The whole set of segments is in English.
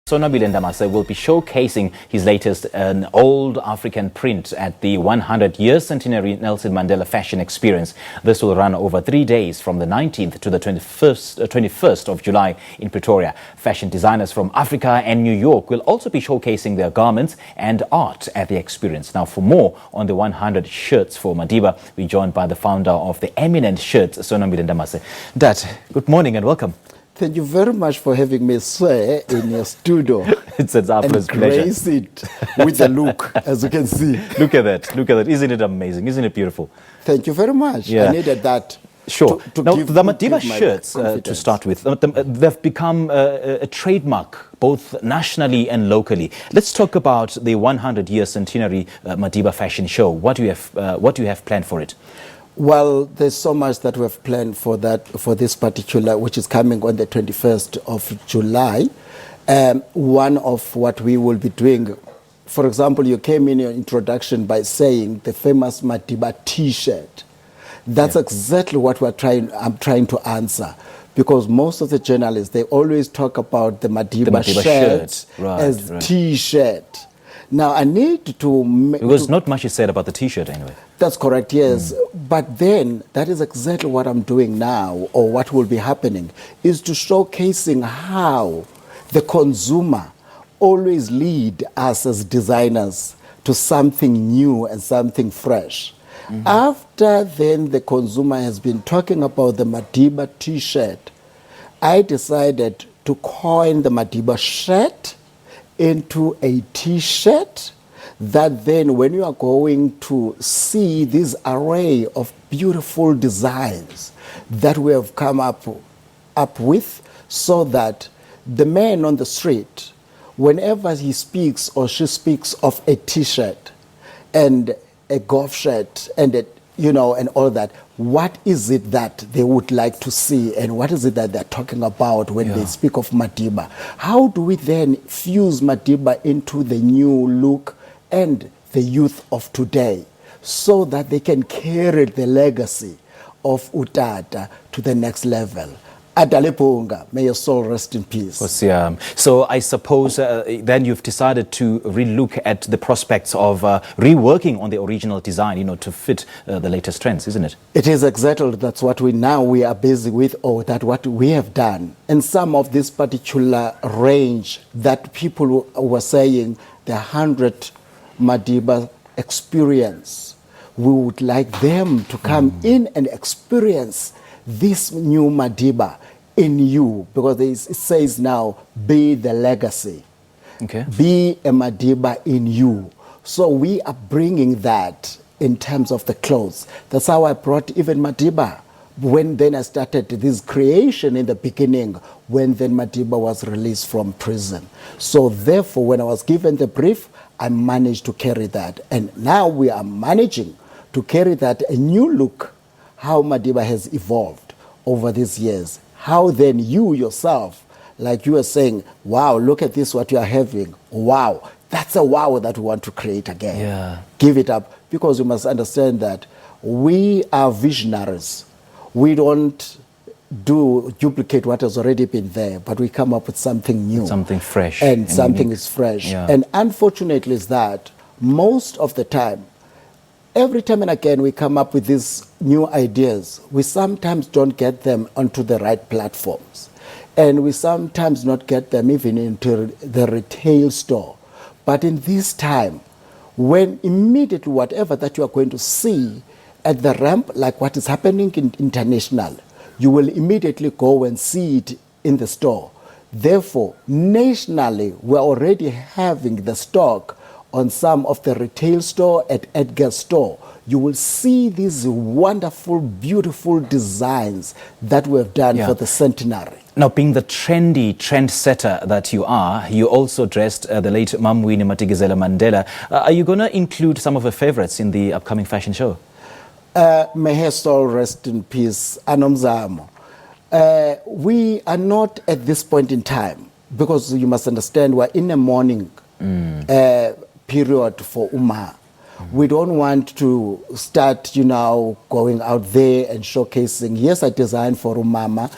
Sonwabile Ndamase will be showcasing his latest an old African print at the 100-year centenary Nelson Mandela Fashion experience. This will run over 3 days from the 19th to the 21st of July in Pretoria. Fashion designers from Africa and New York will also be showcasing their garments and art at the experience. Now, for more on the 100 shirts for Madiba, we're joined by the founder of the eminent shirts, Sonwabile Ndamase. Dad, good morning and welcome. Thank you very much for having me, sir, in your studio. It's an absolute pleasure. And grace it with the look, as you can see. Look at that. Look at that. Isn't it amazing? Isn't it beautiful? Thank you very much. Yeah. I needed that. Sure. To now, give, the Madiba shirts, to start with, they've become a trademark both nationally and locally. Let's talk about the 100-year centenary Madiba Fashion Show. What do you have planned for it? Well, there's so much that we have planned for that, for this particular, which is coming on the 21st of July. One of what we will be doing, for example, you came in your introduction by saying the famous Madiba T-shirt. That's exactly what I'm trying to answer. Because most of the journalists, they always talk about the Madiba shirt as T-shirt. Now, I need to... Because not much is said about the T-shirt anyway. That's correct, yes. But then, that is exactly what I'm doing now, or what will be happening, is to showcasing how the consumer always lead us as designers to something new and something fresh. After then the consumer has been talking about the Madiba T-shirt, I decided to coin the Madiba shirt into a T-shirt that then when you are going to see this array of beautiful designs that we have come up with, so that the man on the street, whenever he speaks or she speaks of a T-shirt and a golf shirt and and all that, what is it that they would like to see and what is it that they're talking about when they speak of Madiba? How do we then fuse Madiba into the new look and the youth of today so that they can carry the legacy of Utata to the next level? Adalepunga, may your soul rest in peace. So I suppose then you've decided to relook at the prospects of reworking on the original design, to fit the latest trends, isn't it? It is exactly that's what we are busy with, or that what we have done. And some of this particular range that people were saying, the 100 Madiba experience, we would like them to come in and experience this new Madiba in you, because it says now, be the legacy. Okay. Be a Madiba in you. So we are bringing that in terms of the clothes. That's how I brought even Madiba. When then I started this creation in the beginning, when then Madiba was released from prison. So therefore, when I was given the brief, I managed to carry that. And now we are managing to carry that, a new look, how Madiba has evolved over these years. How then you yourself, like you were saying, wow, look at this, what you are having. Wow, that's a wow that we want to create again. Yeah. Give it up, because you must understand that we are visionaries. We don't duplicate what has already been there, but we come up with something new. Something fresh. And something is fresh. Yeah. And unfortunately is that most of the time, every time and again we come up with these new ideas, we sometimes don't get them onto the right platforms. And we sometimes not get them even into the retail store. But in this time, when immediately whatever that you are going to see at the ramp, like what is happening in international, you will immediately go and see it in the store. Therefore, nationally, we're already having the stock on some of the retail store at Edgar's store. You will see these wonderful, beautiful designs that we have done for the centenary. Now, being the trendy trendsetter that you are, you also dressed the late Mamwini Matigizela Mandela. Are you going to include some of her favorites in the upcoming fashion show? May her soul rest in peace. Anomzamo. We are not at this point in time, because you must understand we're in a mourning period for Uma. We don't want to start, going out there and showcasing. Yes, I designed for Umama,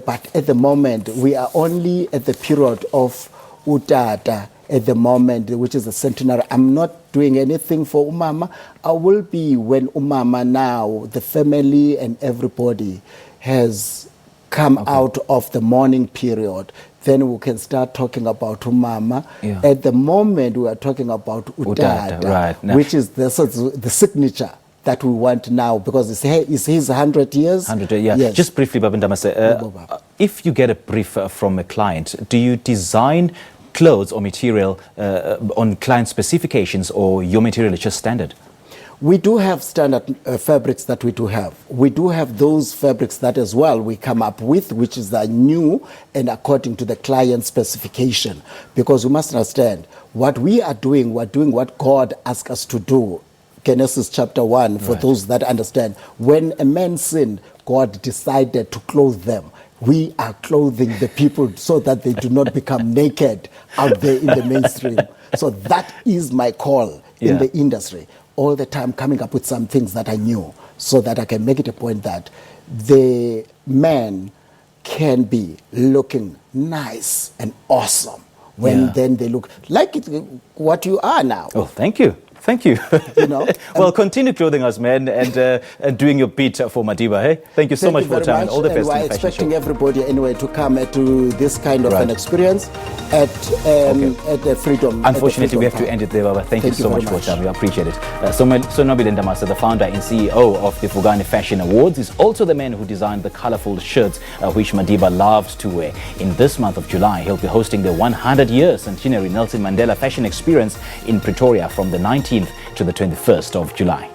but at the moment we are only at the period of utata at the moment, which is the centenary. I'm not doing anything for umama. I will be when umama now, the family and everybody has come out of the mourning period. Then we can start talking about umama. Yeah. At the moment, we are talking about utata, right. Now, which is the signature that we want now, because it's his 100 years. 100, yeah. Yes. Just briefly, Baba Ndamase, if you get a brief from a client, do you design clothes or material on client specifications, or your material is just standard? We do have standard fabrics that we do have. We do have those fabrics that as well we come up with, which is new and according to the client specification. Because we must understand, what we are doing, we're doing what God asked us to do. Genesis chapter 1, for those that understand. When a man sinned, God decided to clothe them. We are clothing the people so that they do not become naked out there in the mainstream. So that is my call in the industry. All the time coming up with some things that I knew, so that I can make it a point that the man can be looking nice and awesome when then they look like what you are now. Oh, thank you. Thank you. You know, well, continue clothing us, man, and doing your beat for Madiba. Hey, thank you so much for your time and all the best in the fashion show. We're expecting everybody anyway to come to this kind of an experience at the Freedom. Unfortunately, we have to end it there, Baba. Thank you so much for your time. We appreciate it. Sonwabile Ndamase, the founder and CEO of the Vugani Fashion Awards, is also the man who designed the colorful shirts which Madiba loved to wear. In this month of July, he'll be hosting the 100-year centenary Nelson Mandela Fashion Experience in Pretoria from the 19th to the 21st of July.